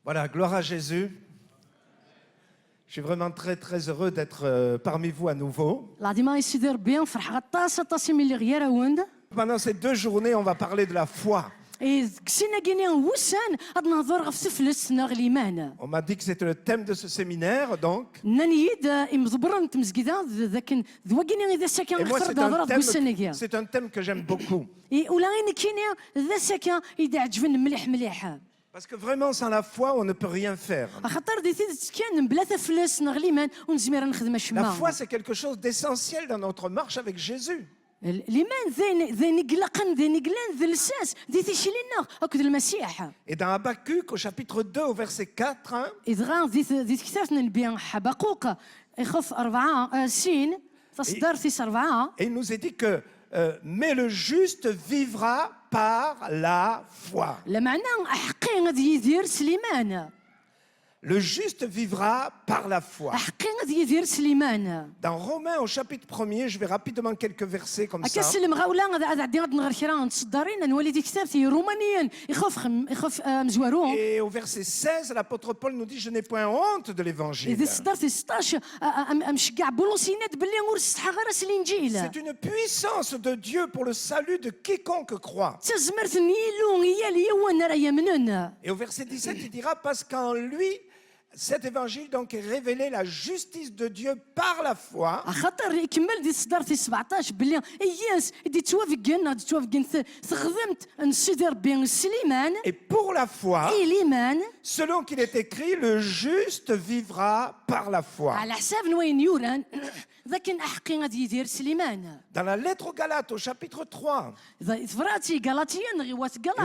Voilà, gloire à Jésus. Je suis vraiment très très heureux d'être parmi vous à nouveau. Pendant ces 2 journées, on va parler de la foi. On m'a dit que c'était le thème de ce séminaire, donc. Et moi, c'est un thème que j'aime beaucoup. Parce que vraiment, sans la foi, on ne peut rien faire. La foi, c'est quelque chose d'essentiel dans notre marche avec Jésus. Et dans Habakkuk, au chapitre 2, au verset 4, hein, et il nous est dit que mais le juste vivra par la foi. Le juste vivra par la foi. Dans Romains au chapitre 1er, je vais rapidement quelques versets comme ça. Et au verset 16, l'apôtre Paul nous dit « Je n'ai point honte de l'évangile. » C'est une puissance de Dieu pour le salut de quiconque croit. Et au verset 17, il dira « Parce qu'en lui, cet évangile donc est révélé la justice de Dieu par la foi. » Et pour la foi, selon qu'il est écrit, le juste vivra par la foi. Dans la lettre aux Galates, au chapitre 3, et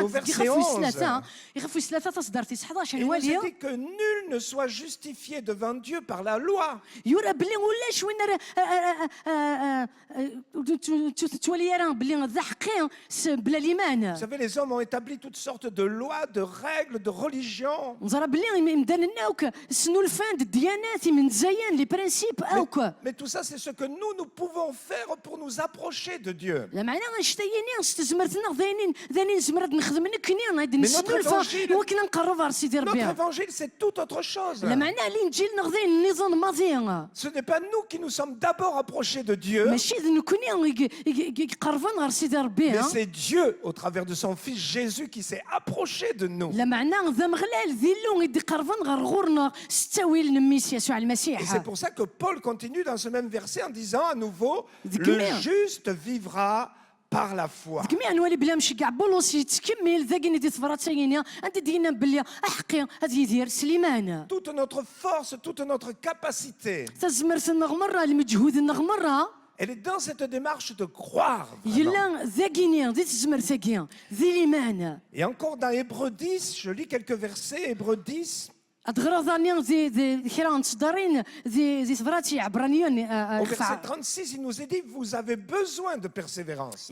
au verset 11, il nous est dit que nul ne soit justifié devant Dieu par la loi. Vous savez, les hommes ont établi toutes sortes de lois, de règles, de religions. Mais tout ça, c'est ce que nous pouvons faire pour nous approcher de Dieu. Mais notre évangile, c'est tout autre chose. Ce n'est pas nous qui nous sommes d'abord approchés de Dieu, mais c'est Dieu, au travers de son Fils Jésus, qui s'est approché de nous. Et c'est pour ça que Paul continue dans ce même verset en disant à nouveau, le juste vivra par la foi. Toute notre force, toute notre capacité, elle est dans cette démarche de croire. Et encore dans Hébreux 10, je lis quelques versets, Hébreux 10. Au verset 36, il nous est dit, vous avez besoin de persévérance.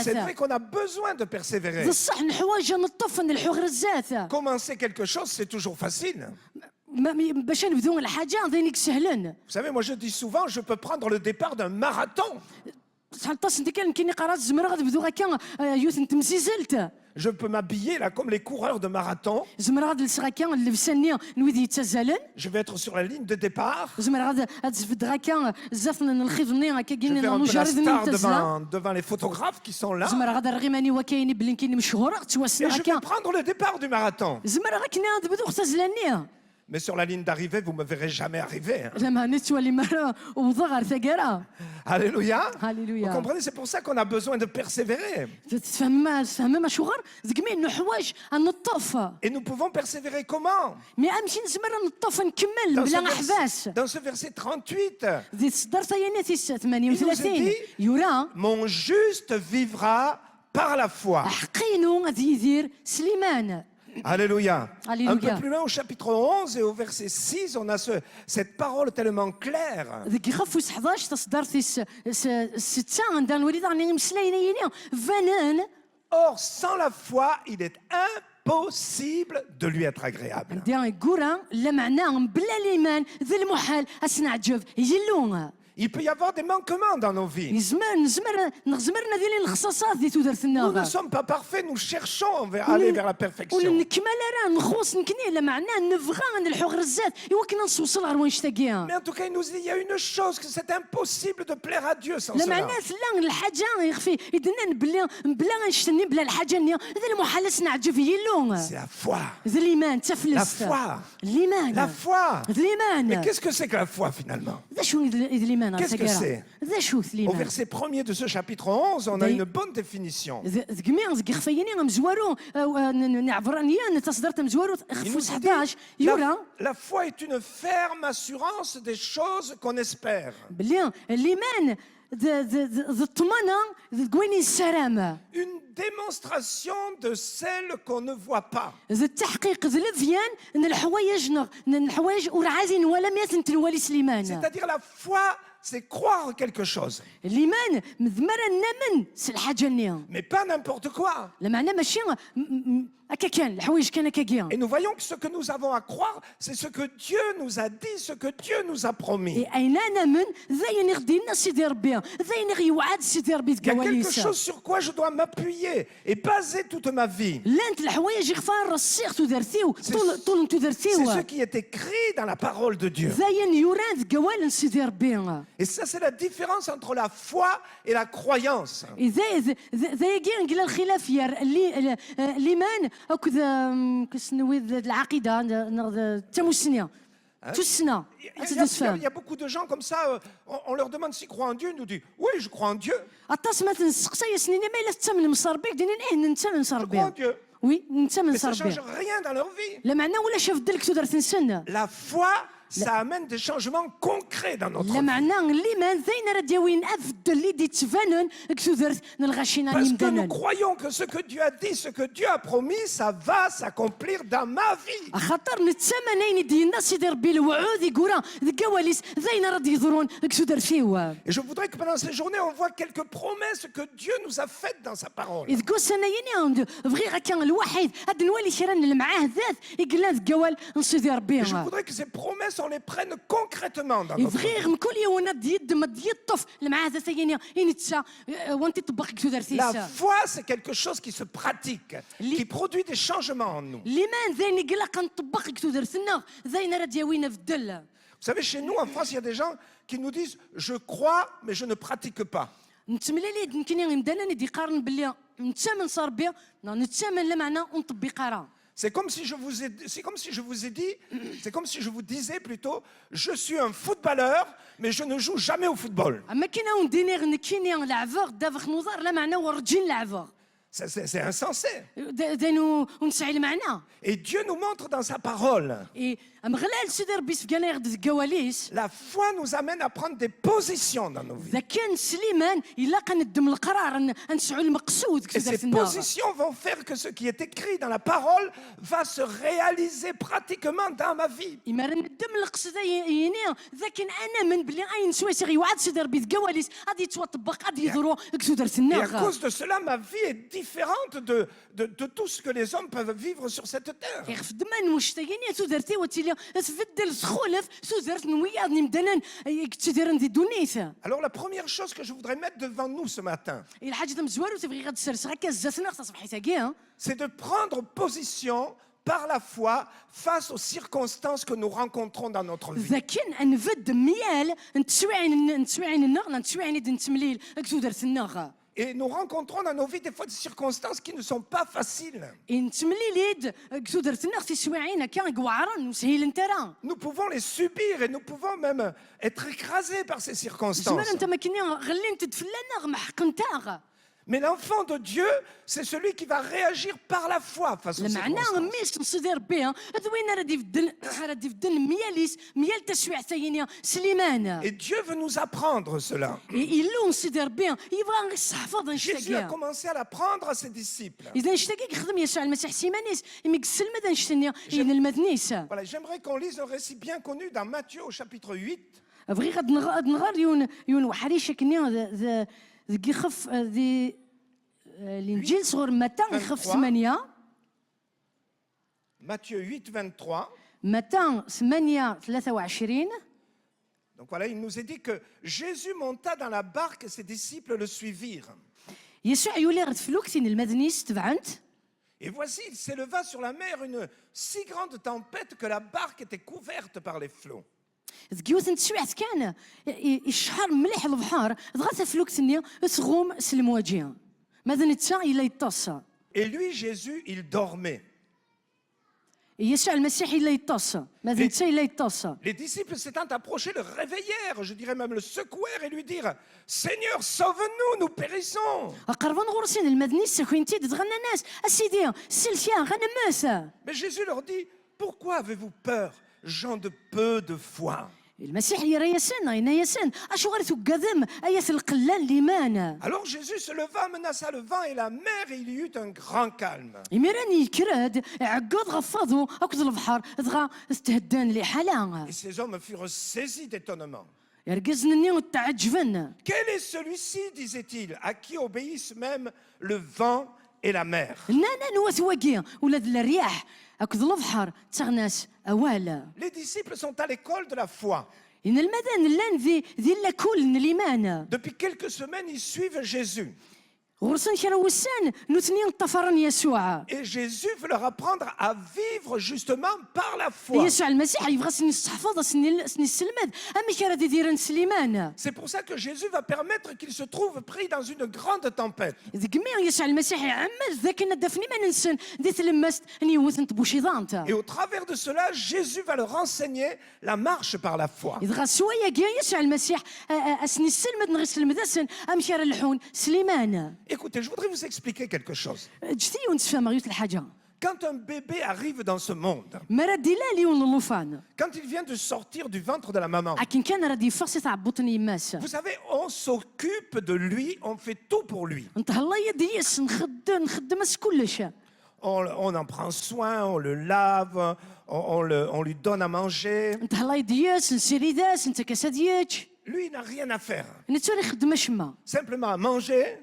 C'est vrai qu'on a besoin de persévérer. Commencer quelque chose, c'est toujours facile. Vous savez, moi je dis souvent, je peux prendre le départ d'un marathon. Je peux m'habiller là comme les coureurs de marathon. Je vais être sur la ligne de départ. Je vais faire un peu la star devant les photographes qui sont là. Et je vais prendre le départ du marathon. Mais sur la ligne d'arrivée, vous ne me verrez jamais arriver. Alléluia. Vous comprenez, c'est pour ça qu'on a besoin de persévérer. Et nous pouvons persévérer comment? Dans ce verset 38, il nous est dit, mon juste vivra par la foi. Alléluia. Un peu plus loin au chapitre 11 et au verset 6, on a cette parole tellement claire. Or, sans la foi, il est impossible de lui être agréable. Il peut y avoir des manquements dans nos vies. Nous ne sommes pas parfaits, nous cherchons à aller vers la perfection. Mais en tout cas, il nous dit, il y a une chose, que c'est impossible de plaire à Dieu sans cela. C'est la foi. La foi. La foi. Mais qu'est-ce que c'est que la foi finalement? Qu'est-ce que c'est? Au verset 1er de ce chapitre 11, on a une bonne définition. Il nous dit, la foi est une ferme assurance des choses qu'on espère. Une démonstration de celles qu'on ne voit pas. C'est-à-dire la foi, c'est croire quelque chose. Mais pas n'importe quoi. Et nous voyons que ce que nous avons à croire, c'est ce que Dieu nous a dit, ce que Dieu nous a promis. Il y a quelque chose sur quoi je dois m'appuyer et baser toute ma vie. C'est ce qui est écrit dans la parole de Dieu. Et ça, c'est la différence entre la foi et la croyance. Il y a beaucoup de gens comme ça, on leur demande s'ils croient en Dieu, ils nous disent oui, je crois en Dieu. Je crois en Dieu. Oui, mais ça ne change rien dans leur vie. La foi, ça amène des changements concrets dans notre vie. Parce que nous croyons que ce que Dieu a dit, ce que Dieu a promis, ça va s'accomplir dans ma vie. Et je voudrais que pendant ces journées, on voit quelques promesses que Dieu nous a faites dans sa parole. Et je voudrais que ces promesses, on les prenne concrètement dans notre vie. La foi, c'est quelque chose qui se pratique, qui produit des changements en nous. Vous savez, chez nous, en France, il y a des gens qui nous disent « Je crois, mais je ne pratique pas ». C'est comme si je vous disais plutôt, je suis un footballeur, mais je ne joue jamais au football. C'est insensé. Et Dieu nous montre dans sa parole. La foi nous amène à prendre des positions dans nos vies. Et ces positions vont faire que ce qui est écrit dans la parole va se réaliser pratiquement dans ma vie. Et à cause de cela, ma vie est différente de tout ce que les hommes peuvent vivre sur cette terre. Alors la première chose que je voudrais mettre devant nous ce matin, c'est de prendre position par la foi face aux circonstances que nous rencontrons dans notre vie. Et nous rencontrons dans nos vies des fois des circonstances qui ne sont pas faciles. Nous pouvons les subir et nous pouvons même être écrasés par ces circonstances. Mais l'enfant de Dieu, c'est celui qui va réagir par la foi face aux circonstances. Et Dieu veut nous apprendre cela. Jésus a commencé à l'apprendre à ses disciples. J'aimerais qu'on lise un récit bien connu dans Matthieu au chapitre 8. الانجيل صغر متى يخف 8 Matthieu 8 23 متى 8 23. Donc voilà, il nous est dit que Jésus monta dans la barque et ses disciples le suivirent. يسوع يولي غد فلوكتين المدنيس تبعنت. Et voici, il s'éleva sur la mer une si grande tempête que la barque était couverte par les flots. ذكيوثن تسوعت كان الشحر مليح البحر ضغط فلوكتني تغوم سلمواجيه ماذا نتسا إلا يطص. Et lui, Jésus, il dormait. يسوع المسيح إلا يطص ماذا نتسا إلا يطص. Les disciples s'étant approchés le réveillèrent, je dirais même le secouèrent et lui dirent Seigneur, sauve-nous, nous périssons. قربان غورسين المدنيس سكوينتي تغنى الناس السيدي سلتيا غنماس. Mais Jésus leur dit Pourquoi avez-vous peur, gens de peu de foi? المسيح يرى يسن أين يسن أشو غير تقدم أية القلال ليمان. Alors Jésus se leva, menaça le vent et la mer et il y eut un grand calme. يميراني كراد عقد غفاضو أكد البحر دغا استهدان لي حالا. Et ces hommes furent saisis d'étonnement. يرقزنني وتعجبن. Quel est celui-ci, disait-il, à qui obéissent même le vent et la mer? نانا نوثوقي ولاد الرياح أكد البحر تغناس أوالا. Les disciples sont à l'école de la foi. إن المدن اللان ذي لكل الإيمان. Depuis quelques semaines, ils suivent Jésus. غرسان كان وسان نثنين طفران يسوع. Et Jésus veut leur apprendre à vivre justement par la foi. يسوع المسيح يبغى سني الصحفاض سني السلماد أما كان غادي يدير سليمان. C'est pour ça que Jésus va permettre qu'ils se trouvent pris dans une grande tempête. ذكمي يسوع المسيح يعمل ذاك الدفني ما ننسن ديت لمست اني وثنت بوشيضانت. Et au travers de cela, Jésus va leur enseigner la marche par la foi. إذا شوية جا يسوع المسيح أسني السلمد نغي السلمد أسن أم كان اللحون سليمان. Écoutez, je voudrais vous expliquer quelque chose. جتي ونتفهم غير الحاجة. Quand un bébé arrive dans ce monde, مرادي لا ليون اللوفان. quand il vient de sortir du ventre de la maman, لكن كان رادي فرصة تعبطني يماس. vous savez, on s'occupe de lui, on fait tout pour lui. انت الله يديس نخدم كلش. On en prend soin, on le lave, on lui donne à manger. انت الله يديس نسيري داس انت كساديتش. Lui, il n'a rien à faire. نتسالي خدمة شما. Simplement à manger,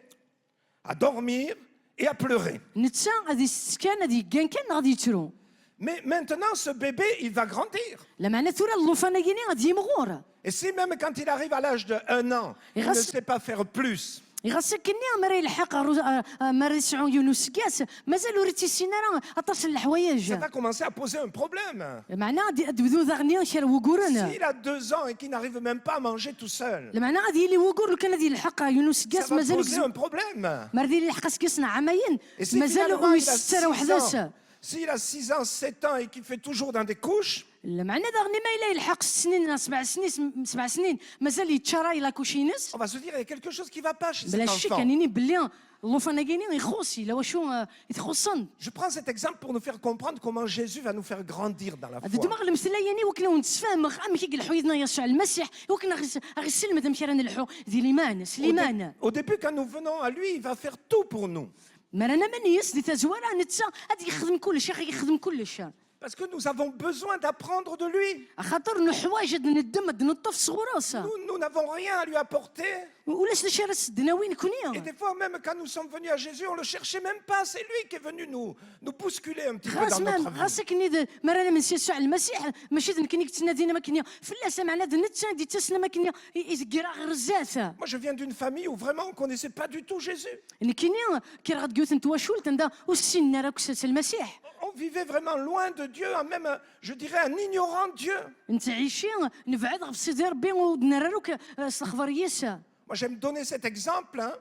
à dormir et à pleurer. نتسا غادي كان غادي كان غادي يترو. Mais maintenant, ce bébé, il va grandir. لا معنى ثورة اللوفان غيني غادي يمغور. Et si même quand il arrive à l'âge de 1 an, il ne sait pas faire plus, يغسكني مرا يلحق مرا يسعو يونس كاس مازال وريتي السينا راه اطاش الحوايج. ça va commencer à poser un problème. معنى تبدو ذغني شر وقورنا. S'il a 2 ans et qu'il n'arrive même pas à manger tout seul, معنى غادي لي وقور كان غادي يلحق يونس ça كاس va مازال poser un problème. مرا يلحق كاسنا عامين Et si مازال finalement il a ويستر 6 وحداش. ans, s'il a 6 ans, 7 ans et qu'il fait toujours dans des couches, معنى دغني ما الا يلحق 6 سنين 7 سنين مازال يتشرى الى كوشينس. on va se dire il y a quelque chose qui ne va pas chez بلا cet شك enfant. كانيني بلي اللوفاناكيني يخوصي لا واشو يتخصن. Je prends cet exemple pour nous faire comprendre comment Jésus va nous faire grandir dans la هذا foi. دماغ المثل يعني وكنا ونتفاهم ام كي الحويدنا يسوع المسيح وكنا غير السلم دم كيران الحو ذي ليمان سليمان. Au début, quand nous venons à lui, il va faire tout pour nous. مرانا منيس دي تزوارا نتسا غادي يخدم كلشي يخدم كلش. Parce que nous avons besoin d'apprendre de lui. خاطر الحوايج ندم نطف صغوراسا Nous n'avons rien à lui apporter. ولاش نشرى سدنا وين Et كونيا. des fois, même quand nous sommes venus à Jésus, on ne le cherchait même pas. C'est lui qui est venu nous bousculer un petit peu dans notre vie. غاسك ني مرانا من يسوع المسيح ماشي كني تنادينا ما كنيا فلاس معنا نتسا دي تسنا ما كنيا يزكرا غير الزات. Moi, je viens d'une famille où vraiment on ne connaissait pas du tout Jésus. اللي كنيا كي غتقول انت واشول تندا وسين راك المسيح. On vivait vraiment loin de Dieu, même, je dirais, en ignorant Dieu. انت عايشين نبعد غف سيدي ربي ونراروك استخبار يسا. Moi, j'aime donner cet exemple. Hein.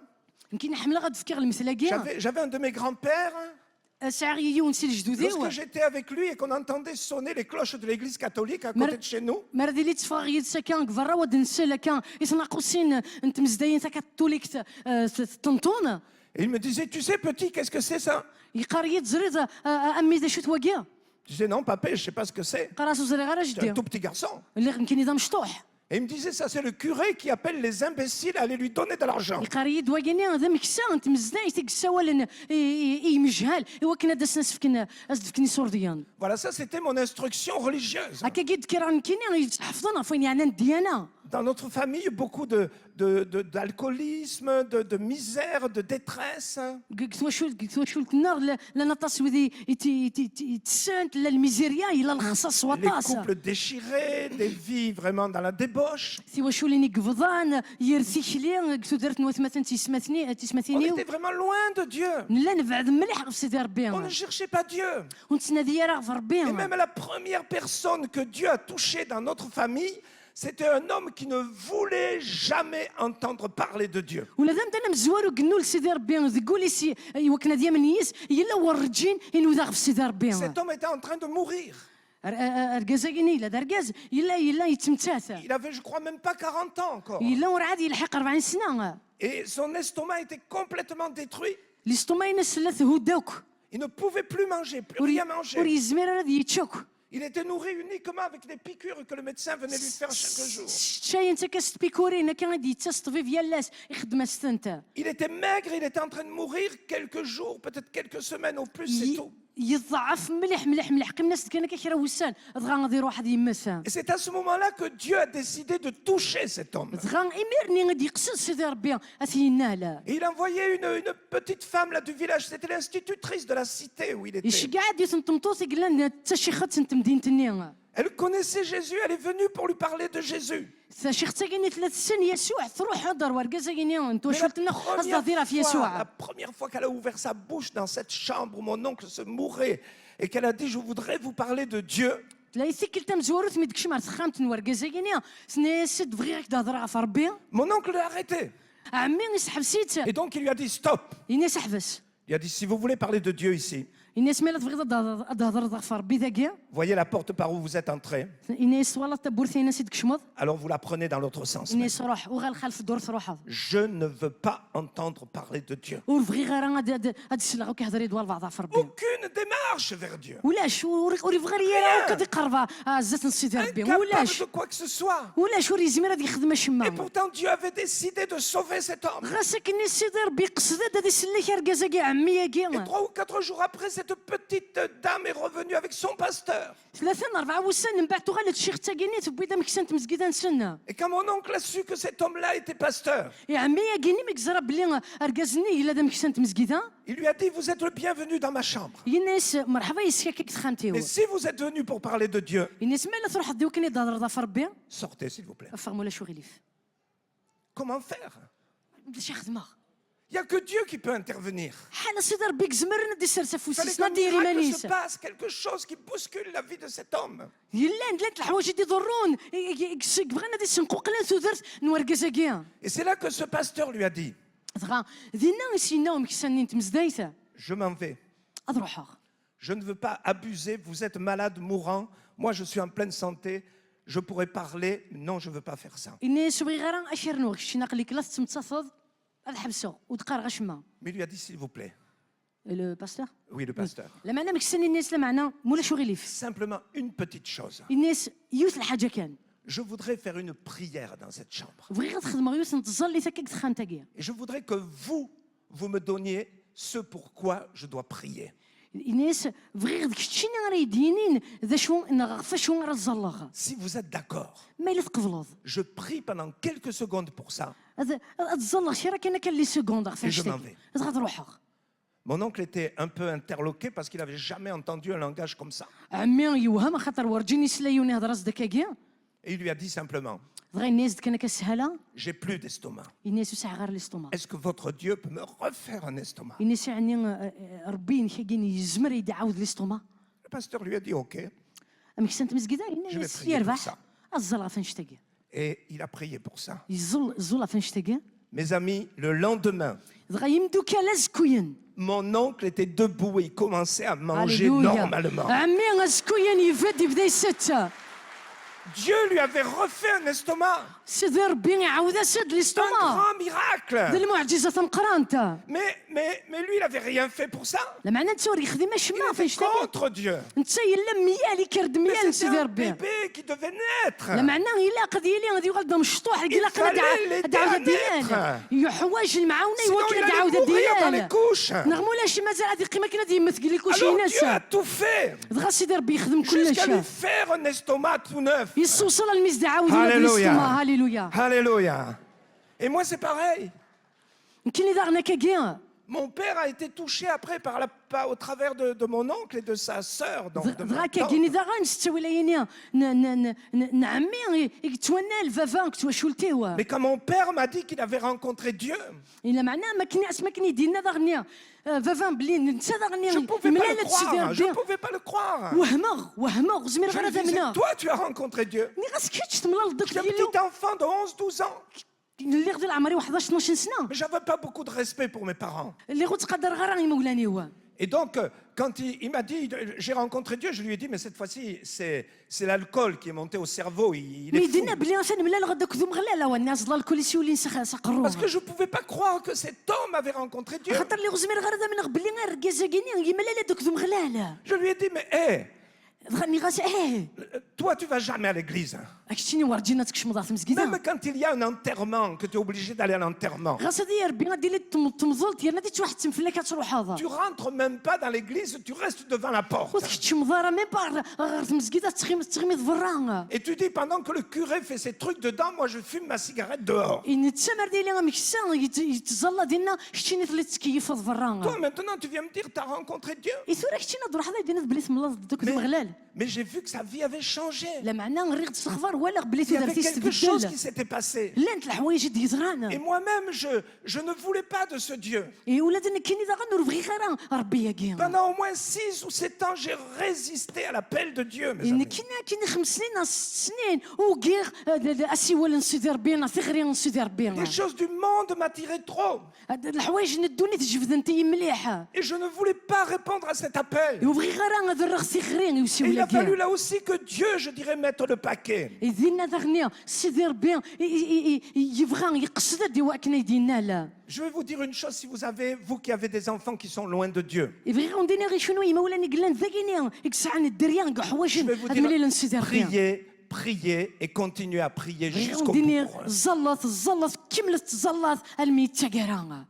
يمكن حمله غتفكر المثل كاع. J'avais un de mes grands-pères. ساعي ونسي الجدودي. Lorsque j'étais avec lui et qu'on entendait sonner les cloches de l'église catholique à côté de chez nous, مرة اللي تفاغي سكان كفرا ودنسى لكان يتناقصين انت مزداين تا كاتوليك تنطون. et il me disait, tu sais petit, qu'est-ce que c'est ça? يقاري تزريد امي ذا شو تواقيا. Je disais, non papa, je sais pas ce que c'est. قراسو زري غير C'est un جدي. tout petit garçon. اللي يمكن اذا مشطوح. Et il me disait, ça c'est le curé qui appelle les imbéciles à aller lui donner de l'argent. يقاري دواقيني هذا مكسا انت مزداين تكسا ولا يمجهال ايوا كنا داس ناس فكنا فكني سورديان. Voilà, ça c'était mon instruction religieuse. هكا قد كيران كيني يحفظنا فين يعني الديانه. dans notre famille beaucoup d'alcoolisme, de misère, de détresse. Les couples déchirés, des vies vraiment dans la débauche. On était vraiment loin de Dieu. On ne cherchait pas Dieu. Et même la première personne que Dieu a touchée dans notre famille, c'était un homme qui ne voulait jamais entendre parler de Dieu. Cet homme était en train de mourir. Il avait, je crois, même pas 40 ans encore. Et son estomac était complètement détruit. Il ne pouvait plus manger, plus rien manger. Il était nourri uniquement avec des piqûres que le médecin venait lui faire chaque jour. Il était maigre, il était en train de mourir quelques jours, peut-être quelques semaines au plus, c'est tout. Et c'est à ce moment-là que Dieu a décidé de toucher cet homme. Et il envoyait une petite femme là du village, c'était l'institutrice de la cité où il était. Elle connaissait Jésus, elle est venue pour lui parler de Jésus. Mais la première fois qu'elle a ouvert sa bouche dans cette chambre où mon oncle se mourait et qu'elle a dit « Je voudrais vous parler de Dieu », mon oncle l'a arrêté. Et donc il lui a dit « Stop ». Il a dit « Si vous voulez parler de Dieu ici, voyez la porte par où vous êtes entré. Alors vous la prenez dans l'autre sens. Je ne veux pas entendre parler de Dieu. Aucune démarche vers Dieu. Incapable de quoi que ce soit. Et pourtant Dieu avait décidé de sauver cet homme. Et 3 ou 4 jours après, cette petite dame est revenue avec son pasteur. Et quand mon oncle a su que cet homme-là était pasteur, il lui a dit « Vous êtes le bienvenu dans ma chambre. Mais si vous êtes venu pour parler de Dieu, sortez s'il vous plaît. » Comment faire? Il n'y a que Dieu qui peut intervenir. Il fallait qu'un miracle se passe, quelque chose qui bouscule la vie de cet homme. Et c'est là que ce pasteur lui a dit « Je m'en vais. Je ne veux pas abuser, vous êtes malade, mourant. Moi, je suis en pleine santé. Je pourrais parler. Non, je ne veux pas faire ça. » Mais il lui a dit, s'il vous plaît. Le pasteur? Oui, le pasteur. Simplement une petite chose. Je voudrais faire une prière dans cette chambre. Et je voudrais que vous me donniez ce pourquoi je dois prier. Si vous êtes d'accord, je prie pendant quelques secondes pour ça. Et je m'en vais. Mon oncle était un peu interloqué parce qu'il n'avait jamais entendu un langage comme ça. Et il lui a dit simplement, j'ai plus d'estomac. Est-ce que votre Dieu peut me refaire un estomac? Le pasteur lui a dit ok. Je vais prier pour ça. Et il a prié pour ça. Mes amis, le lendemain, mon oncle était debout et il commençait à manger normalement. Dieu lui avait refait un estomac. Un grand miracle. Mais lui, il n'avait rien fait pour ça. Il était contre Dieu. Mais c'était un bébé qui devait naître. Il fallait l'aider à naître. Sinon, il allait mourir dans les couches. Alors Dieu a tout fait jusqu'à lui faire un estomac tout neuf. Alléluia. Alléluia. Et moi, c'est pareil. Mon père a été touché après au travers de mon oncle et de sa sœur. Mais quand mon père m'a dit qu'il avait rencontré Dieu, je ne pouvais pas le croire. Je lui disais, toi, tu as rencontré Dieu. J'étais un petit enfant de 11-12 ans. Mais j'avais pas beaucoup de respect pour mes parents. Et donc, quand il m'a dit, j'ai rencontré Dieu, je lui ai dit, mais cette fois-ci, c'est l'alcool qui est monté au cerveau. Il est fou. Parce que je ne pouvais pas croire que cet homme avait rencontré Dieu. Je lui ai dit, mais hé, toi, tu vas jamais à l'église. Même quand il y a un enterrement, que tu es obligé d'aller à l'enterrement. Tu rentres même pas dans l'église, tu restes devant la porte. Et tu dis, pendant que le curé fait ses trucs dedans, moi je fume ma cigarette dehors. Toi, maintenant, tu viens me dire, tu as rencontré Dieu. Mais j'ai vu que sa vie avait changé. Il y avait quelque chose qui s'était passé. Et moi-même, je ne voulais pas de ce Dieu. Pendant au moins 6 ou 7 ans, j'ai résisté à l'appel de Dieu. Mes amis. Les choses du monde m'attiraient trop. Et je ne voulais pas répondre à cet appel. Et il a fallu là aussi que Dieu, je dirais, mette le paquet. Je vais vous dire une chose, si vous qui avez des enfants qui sont loin de Dieu. Je vais vous dire, priez et continuez à prier jusqu'au bout.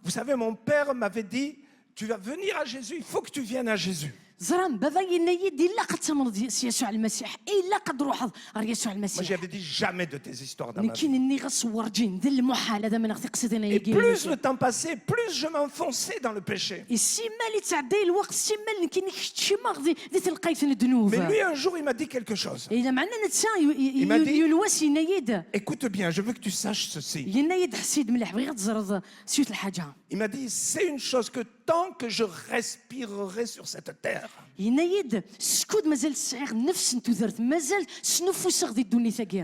Vous savez, mon père m'avait dit, tu vas venir à Jésus, il faut que tu viennes à Jésus. Moi, j'avais dit jamais de tes histoires dans ma vie. Et plus le temps passait, plus je m'enfonçais dans le péché. Mais lui, un jour, il m'a dit quelque chose. Il m'a dit, écoute bien, je veux que tu saches ceci. Il m'a dit, c'est une chose que tant que je respirerai sur cette terre,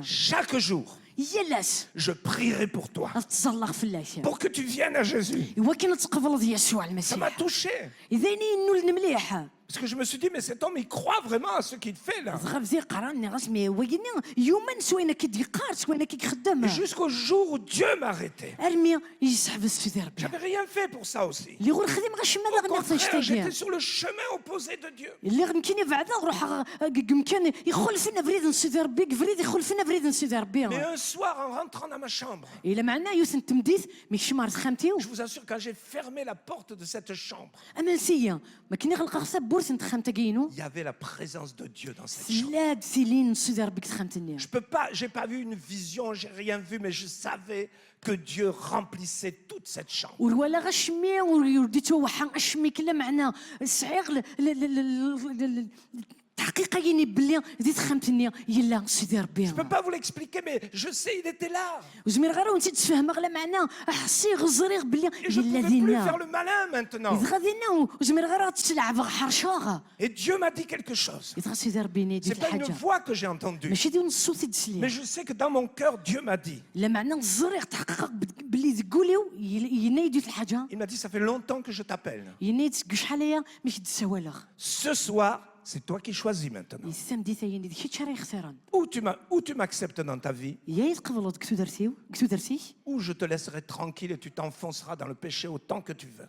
chaque jour, je prierai pour toi, pour que tu viennes à Jésus. Ça m'a touché. Parce que je me suis dit, mais cet homme, il croit vraiment à ce qu'il fait là. Et jusqu'au jour où Dieu m'a arrêté. J'avais rien fait pour ça aussi. Au contraire, j'étais sur le chemin opposé de Dieu. Mais un soir, en rentrant dans ma chambre, je vous assure, quand j'ai fermé la porte de cette chambre, il y avait la présence de Dieu dans cette chambre. Je peux pas, j'ai pas vu une vision, j'ai rien vu, mais je savais que Dieu remplissait toute cette chambre. Je peux pas vous l'expliquer, mais je sais, il était là. Et je ne pouvais plus faire le malin maintenant. Et Dieu m'a dit quelque chose. C'est pas une voix que j'ai entendue, mais je sais que dans mon cœur, Dieu m'a dit. Il m'a dit, ça fait longtemps que je t'appelle. Ce soir, c'est toi qui choisis maintenant. Ou tu m'acceptes dans ta vie, ou je te laisserai tranquille et tu t'enfonceras dans le péché autant que tu veux.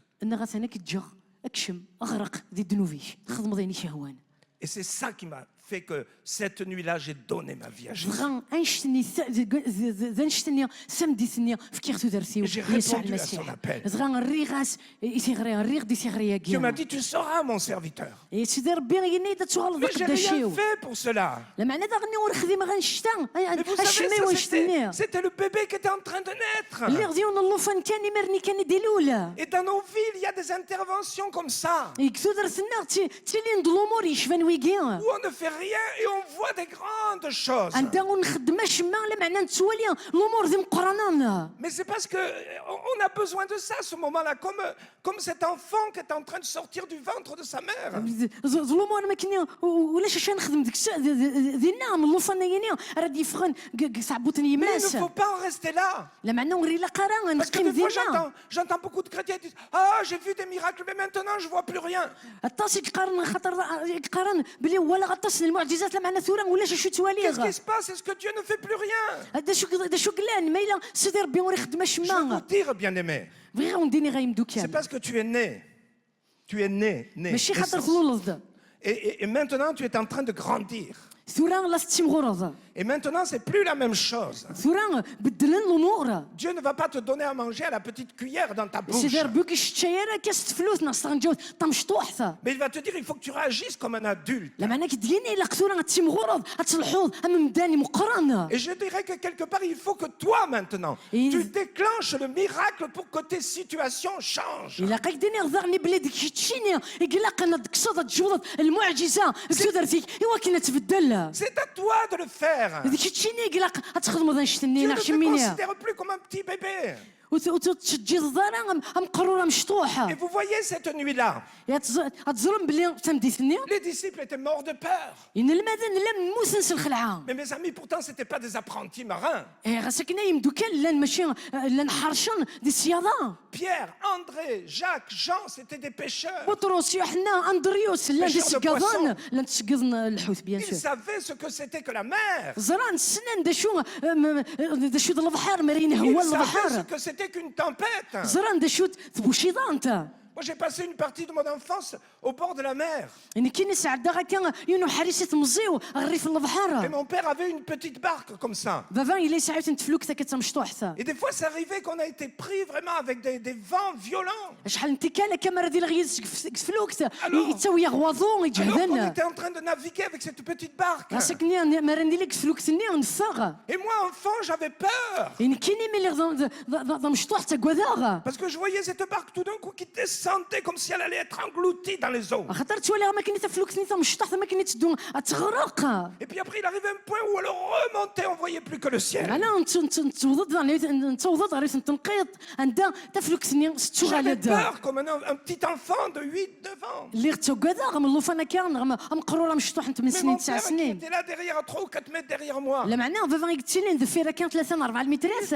Et c'est ça qui m'a fait que cette nuit-là, j'ai donné ma vie à Jésus. J'ai répondu à son appel. Dieu m'a dit, tu seras mon serviteur. Mais j'ai rien fait pour cela. Mais vous savez, c'était le bébé qui était en train de naître. Et dans nos villes, il y a des interventions comme ça. Où on ne fait rien et on voit des grandes choses. Mais c'est parce qu'on a besoin de ça à ce moment-là, comme cet enfant qui est en train de sortir du ventre de sa mère. Mais il ne faut pas en rester là. Parce que des fois, j'entends beaucoup de chrétiens qui disent « Ah, j'ai vu des miracles, mais maintenant, je ne vois plus rien. » Qu'est-ce qui se passe? Est-ce que Dieu ne fait plus rien? Je veux vous dire, bien-aimé, c'est parce que tu es né. Tu es né. Et maintenant, tu es en train de grandir. Et maintenant, c'est plus la même chose. Dieu ne va pas te donner à manger à la petite cuillère dans ta bouche. Mais il va te dire, il faut que tu réagisses comme un adulte. Et je dirais que quelque part, il faut que toi, maintenant, tu déclenches le miracle pour que tes situations changent. C'est à toi de le faire. Dieu ne te considère plus comme un petit bébé. Et vous voyez cette nuit-là, les disciples étaient morts de peur. Mais mes amis, pourtant, ce n'étaient pas des apprentis marins. Pierre, André, Jacques, Jean, c'était des pêcheurs. Pêcheurs de poissons. Ils savaient ce que c'était que la mer. Ils savaient ce que c'était qu'une tempête. Moi, j'ai passé une partie de mon enfance au bord de la mer. Et mon père avait une petite barque comme ça. Et des fois, ça arrivait qu'on a été pris vraiment avec des vents violents. Alors qu'on était en train de naviguer avec cette petite barque. Et moi, enfant, j'avais peur. Parce que je voyais cette barque tout d'un coup qui descendait comme si elle allait être engloutie dans les eaux. Et puis après, il arrivait un point où elle remontait, on ne voyait plus que le ciel. J'avais peur comme un petit enfant de 8-9 ans. Mais mon père qui était là derrière, à 3 ou 4 mètres derrière moi, il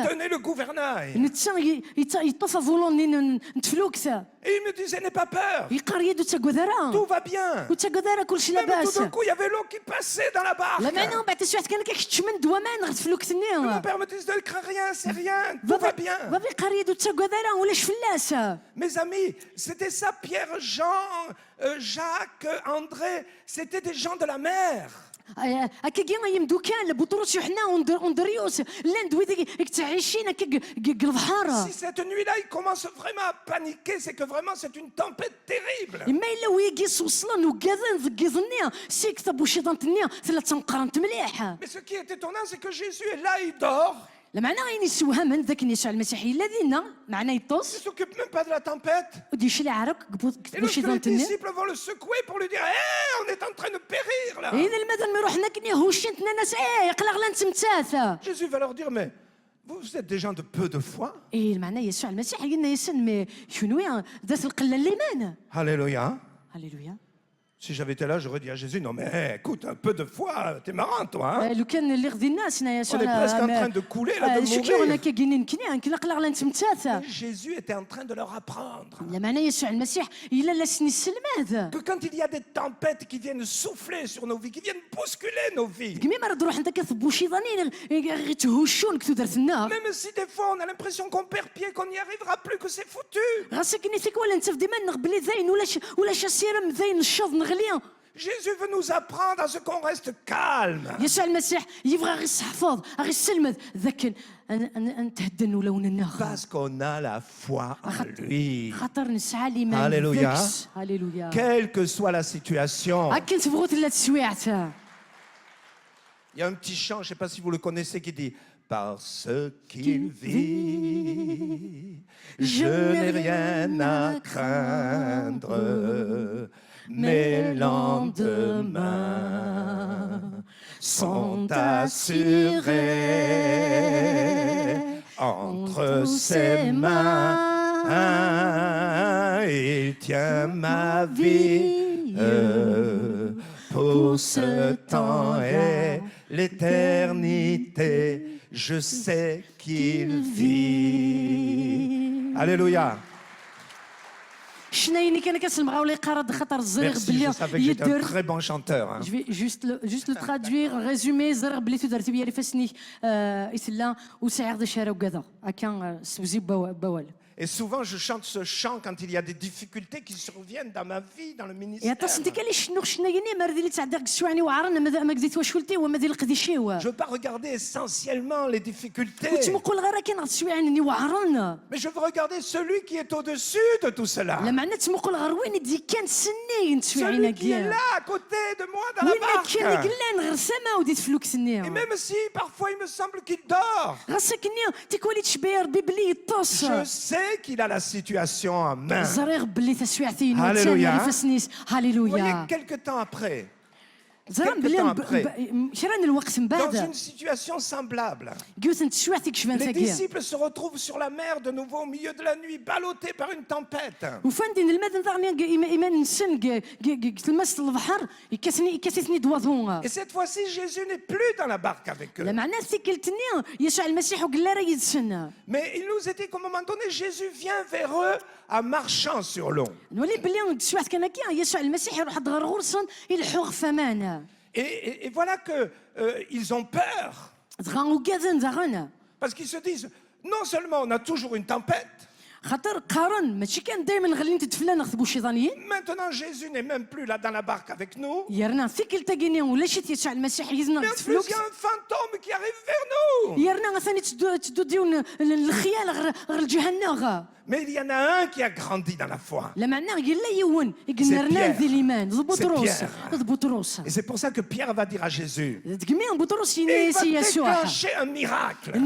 tenait le gouvernail. Et il me disait, n'aie pas peur. Tout va bien. Même tout d'un coup, il y avait l'eau qui passait dans la barque. Mais mon père me disait, ne crains rien, c'est rien. Tout va bien. Mes amis, c'était ça, Pierre, Jean, Jacques, André, c'était des gens de la mer. Si cette nuit-là, il commence vraiment à paniquer, c'est que vraiment c'est une tempête terrible. Mais ce qui est étonnant, c'est que Jésus est là, il dort. Il ne s'occupe même pas de la tempête. Et lorsque les disciples vont le secouer pour lui dire, on est en train de périr là. Jésus va leur dire, mais vous êtes des gens de peu de foi. Alléluia. Si j'avais été là, j'aurais dit à Jésus, non mais écoute, un peu de foi, t'es marrant toi. Hein? On est presque en train de couler, là, de mourir. Mais Jésus était en train de leur apprendre que quand il y a des tempêtes qui viennent souffler sur nos vies, qui viennent bousculer nos vies, même si des fois on a l'impression qu'on perd pied, qu'on n'y arrivera plus, que c'est foutu, Jésus veut nous apprendre à ce qu'on reste calme. يسوع المسيح يبغى غير الحفاظ غير السلمذ ذاك نتهدن ولا ونناغ. Parce qu'on a la foi en lui. خاطر نسعى الإيمان. Alléluia. Alléluia. Quelle que soit la situation. هاكن تبغوا ثلاث سوايع. Il y a un petit chant, je ne sais pas si vous le connaissez, qui dit parce qu'il vit, je n'ai rien à craindre. Mes lendemains sont assurés entre ses mains. Il tient ma vie pour ce temps et l'éternité. Je sais qu'il vit. Alléluia. شنايني كان كنسمع ولا يقرا خاطر الزريغ Merci, بلي je savais que j'étais un très bon chanteur. Hein. Je vais juste le traduire, résumer زرغ بلي تدرتي بيا فاسني إسلا وسعير ذا شارع وكذا هكا سوزي بوال. Et souvent, je chante ce chant quand il y a des difficultés qui surviennent dans ma vie, dans le ministère. Je ne veux pas regarder essentiellement les difficultés. Mais je veux regarder celui qui est au-dessus de tout cela. Celui qui est là, à côté de moi, dans la barque. Et même si parfois il me semble qu'il dort, je sais qu'il a la situation en main. Alléluia. Vous voyez, quelque temps après, dans une situation semblable, les disciples se retrouvent sur la mer de nouveau au milieu de la nuit, ballottés par une tempête. Et cette fois-ci, Jésus n'est plus dans la barque avec eux. Mais il nous était qu'à un moment donné, Jésus vient vers eux en marchant sur l'eau. Et voilà qu'ils ont peur. Parce qu'ils se disent, non seulement on a toujours une tempête, maintenant Jésus n'est même plus là dans la barque avec nous. Mais en plus il y a un fantôme qui arrive vers nous. Mais il y en a un qui a grandi dans la foi. C'est Pierre. Et c'est pour ça que Pierre va dire à Jésus, et il va déclencher un miracle.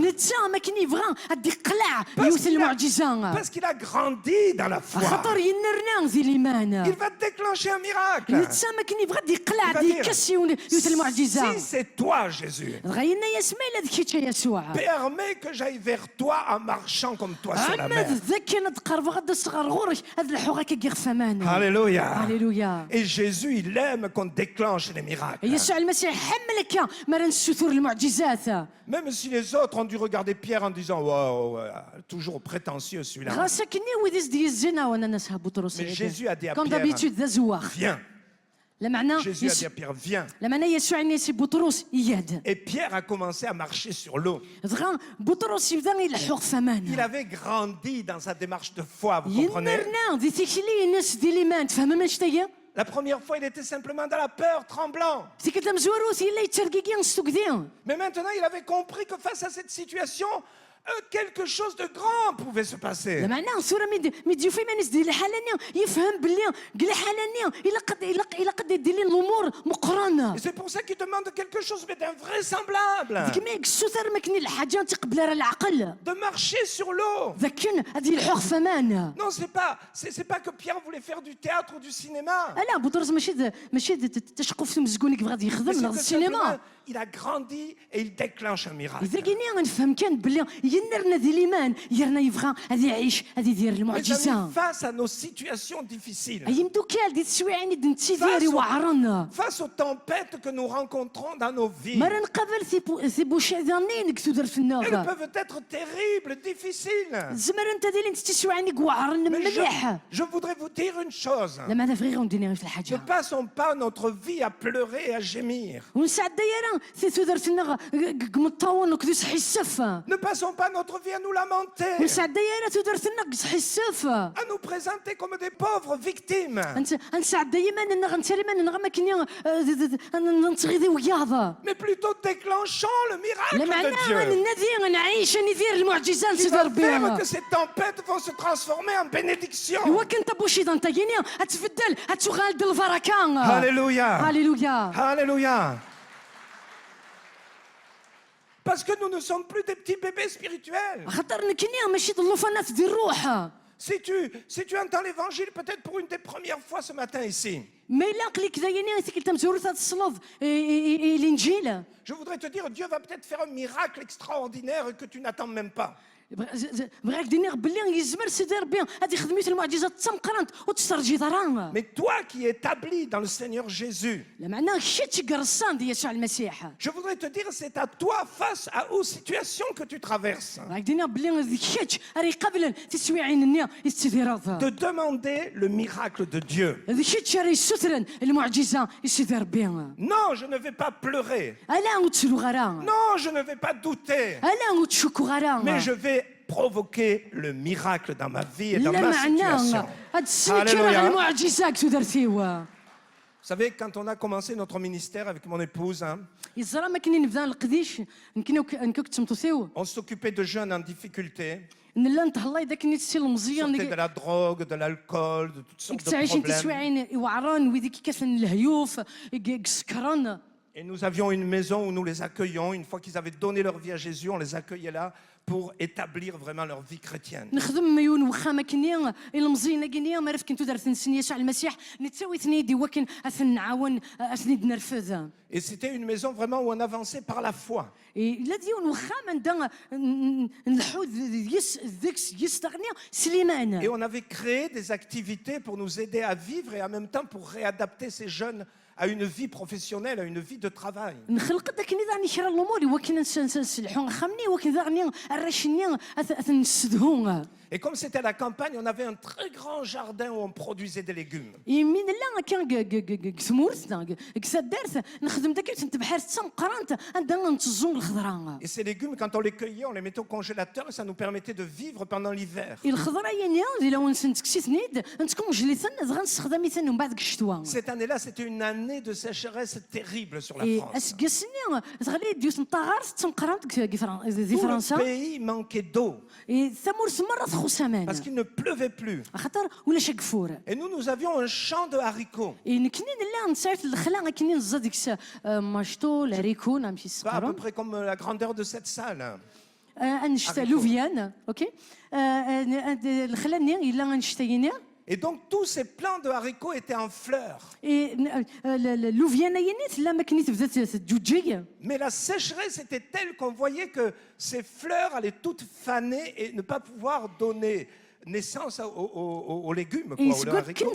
Parce qu'il a grandi dans la foi. Il va déclencher un miracle. Il va dire, si c'est toi, Jésus, permets que j'aille vers toi en marchant comme toi sur la mer. Alléluia. Et Jésus, il aime qu'on déclenche les miracles. Même si les autres ont dû regarder Pierre en disant, wow, toujours prétentieux celui-là. Mais Jésus a dit à Pierre, viens. Jésus a dit à Pierre, viens. Et Pierre a commencé à marcher sur l'eau. Il avait grandi dans sa démarche de foi, vous comprenez? La première fois, il était simplement dans la peur, tremblant. Mais maintenant, il avait compris que face à cette situation, quelque chose de grand pouvait se passer. Et c'est pour ça qu'il demande quelque chose mais d'invraisemblable. De marcher sur l'eau. Non, c'est pas que Pierre voulait faire du théâtre ou du cinéma. Il a grandi et il déclenche un miracle. Face à nos situations difficiles, face aux tempêtes que nous rencontrons dans nos vies, elles peuvent être terribles, difficiles. Mais je voudrais vous dire une chose. Ne passons pas notre vie à pleurer et à gémir. Ne passons pas pas notre vie à nous lamenter, à nous présenter comme des pauvres victimes. Mais plutôt déclenchant le miracle de Dieu. Qui va faire que ces tempêtes vont se transformer en bénédiction. Alléluia. Alléluia. Alléluia. Parce que nous ne sommes plus des petits bébés spirituels. Si tu entends l'évangile peut-être pour une des premières fois ce matin ici, je voudrais te dire, Dieu va peut-être faire un miracle extraordinaire que tu n'attends même pas. Mais toi qui es établi dans le Seigneur Jésus, je voudrais te dire, c'est à toi face aux situations que tu traverses de demander le miracle de Dieu. Non, je ne vais pas pleurer. Non, je ne vais pas douter. Mais je vais provoquer le miracle dans ma vie et dans ma situation. Alléluia. Vous savez, quand on a commencé notre ministère avec mon épouse, on s'occupait de jeunes en difficulté. Sortaient de la drogue, de l'alcool, de toutes sortes de problèmes. Et nous avions une maison où nous les accueillions. Une fois qu'ils avaient donné leur vie à Jésus, on les accueillait là pour établir vraiment leur vie chrétienne. Et c'était une maison vraiment où on avançait par la foi. Et on avait créé des activités pour nous aider à vivre et en même temps pour réadapter ces jeunes à une vie professionnelle, à une vie de travail. Et comme c'était à la campagne, on avait un très grand jardin où on produisait des légumes. Et ces légumes, quand on les cueillait, on les mettait au congélateur et ça nous permettait de vivre pendant l'hiver. Cette année-là, c'était une année de sécheresse terrible sur la France. Tout le pays manquait d'eau. Parce qu'il ne pleuvait plus. Et nous avions un champ de haricots. Pas à peu près comme la grandeur de cette salle. Et donc tous ces plants de haricots étaient en fleurs. Mais la sécheresse était telle qu'on voyait que ces fleurs allaient toutes faner et ne pas pouvoir donner naissance aux légumes, quoi, aux haricots.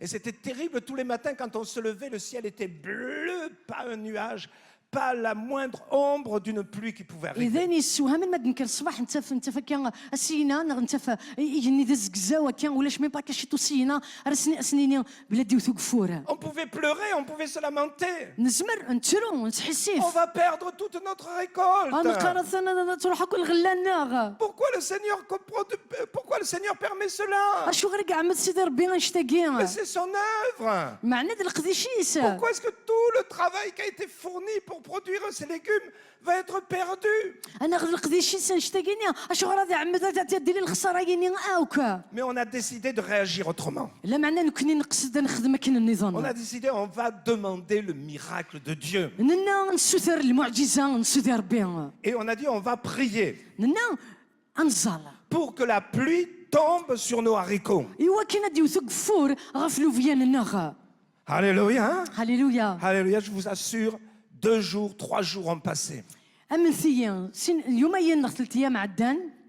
Et c'était terrible tous les matins quand on se levait, le ciel était bleu, pas un nuage. Pas la moindre ombre d'une pluie qui pouvait arriver. On pouvait pleurer, on pouvait se lamenter. On va perdre toute notre récolte. Pourquoi le Seigneur permet cela? Mais c'est son œuvre. Pourquoi est-ce que tout le travail qui a été fourni pour produire ces légumes va être perdu? Mais on a décidé de réagir autrement. On a décidé, on va demander le miracle de Dieu. Et on a dit, on va prier pour que la pluie tombe sur nos haricots. Alléluia. Alléluia. Alléluia, je vous assure, 2 jours, 3 jours ont passé.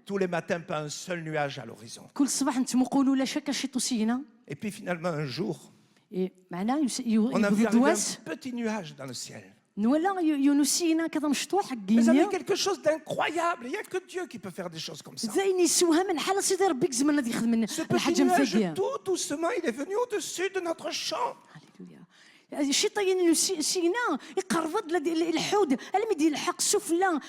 Tous les matins, pas un seul nuage à l'horizon. Et puis finalement, un jour, on a vu arriver un petit nuage dans le ciel. Mais ça avait quelque chose d'incroyable. Il n'y a que Dieu qui peut faire des choses comme ça. Ce petit nuage, tout doucement, il est venu au-dessus de notre champ. الشيطان سينا يقرب الحود على مدي الحق السفلى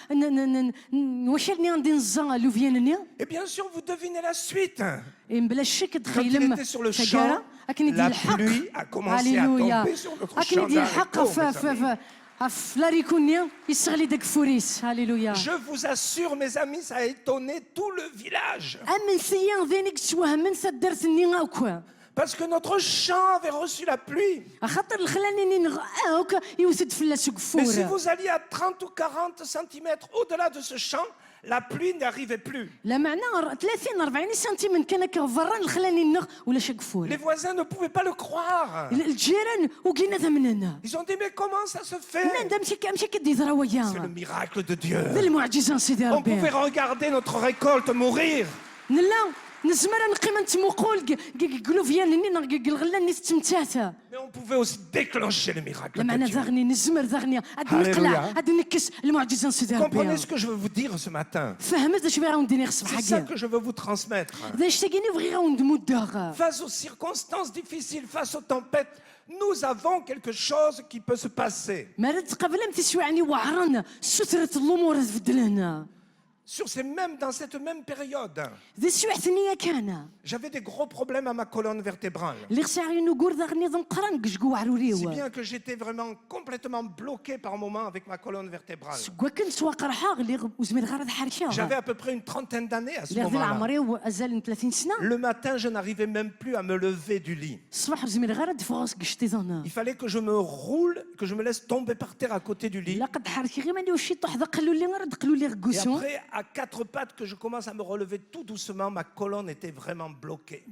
وشالني غندي نزا لوفيانني. Et bien sûr vous devinez la suite. بلا شك Quand il était sur le champ, la pluie a commencé à tomber sur notre champ d'haricots. Je vous assure, mes amis, ça a étonné tout le village. Parce que notre champ avait reçu la pluie. Mais si vous alliez à 30 ou 40 cm au-delà de ce champ, la pluie n'arrivait plus. Les voisins ne pouvaient pas le croire. Ils ont dit, mais comment ça se fait? C'est le miracle de Dieu. On pouvait regarder notre récolte mourir. Mais on pouvait aussi déclencher le miracle de Dieu. Alléluia. Comprenez ce que je veux vous dire ce matin. C'est ça que je veux vous transmettre. Face aux circonstances difficiles, face aux tempêtes, nous avons quelque chose qui peut se passer. Dans cette même période, j'avais des gros problèmes à ma colonne vertébrale. Si bien que j'étais vraiment complètement bloqué par moments avec ma colonne vertébrale. J'avais à peu près une trentaine d'années à ce moment-là. Le matin, je n'arrivais même plus à me lever du lit. Il fallait que je me roule, que je me laisse tomber par terre à côté du lit. Et après, à quatre pattes que je commence à me relever tout doucement, ma colonne était vraiment bloquée.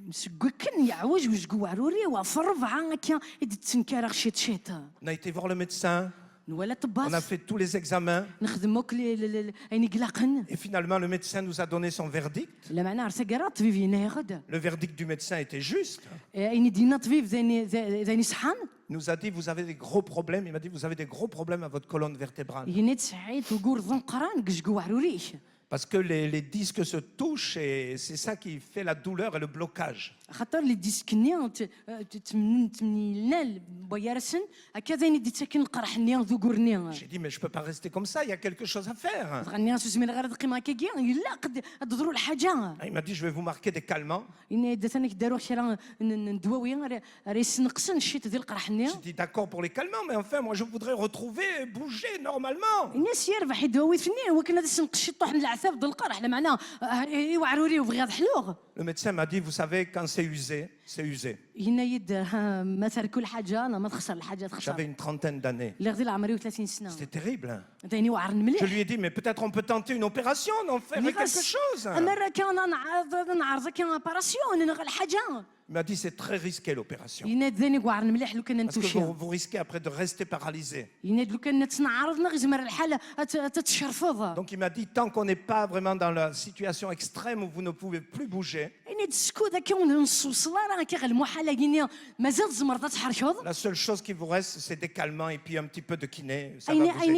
On a été voir le médecin. On a fait tous les examens. Et finalement, le médecin nous a donné son verdict. Le verdict du médecin était juste. Il nous a dit, vous avez des gros problèmes. Il m'a dit, vous avez des gros problèmes à votre colonne vertébrale. Parce que les disques se touchent et c'est ça qui fait la douleur et le blocage. J'ai dit, mais je ne peux pas rester comme ça, il y a quelque chose à faire. Il m'a dit, je vais vous marquer des calmants. J'ai dit, d'accord pour les calmants, mais enfin, moi je voudrais retrouver, bouger normalement. Le médecin m'a dit, vous savez, quand c'est usé, c'est usé. J'avais une trentaine d'années. C'était terrible. Je lui ai dit, mais peut-être on peut tenter une opération, on ferait quelque chose. Il m'a dit, c'est très risqué l'opération. Parce que vous risquez après de rester paralysé. Donc il m'a dit, tant qu'on n'est pas vraiment dans la situation extrême où vous ne pouvez plus bouger, la seule chose qui vous reste, c'est des calmants et puis un petit peu de kiné. Ça va vous aider.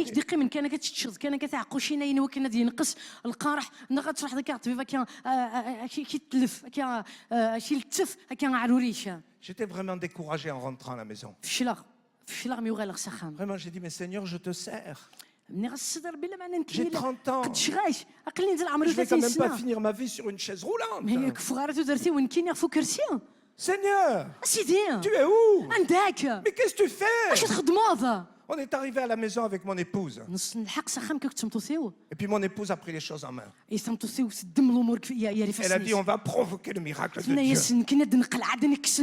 J'étais vraiment découragé en rentrant à la maison. Vraiment, j'ai dit, mais Seigneur, je te sers. J'ai 30 ans. Je ne vais quand même pas finir ma vie sur une chaise roulante. Seigneur, tu es où? Mais qu'est-ce que tu fais? On est arrivé à la maison avec mon épouse. Et puis mon épouse a pris les choses en main. Elle a dit, on va provoquer le miracle de Dieu.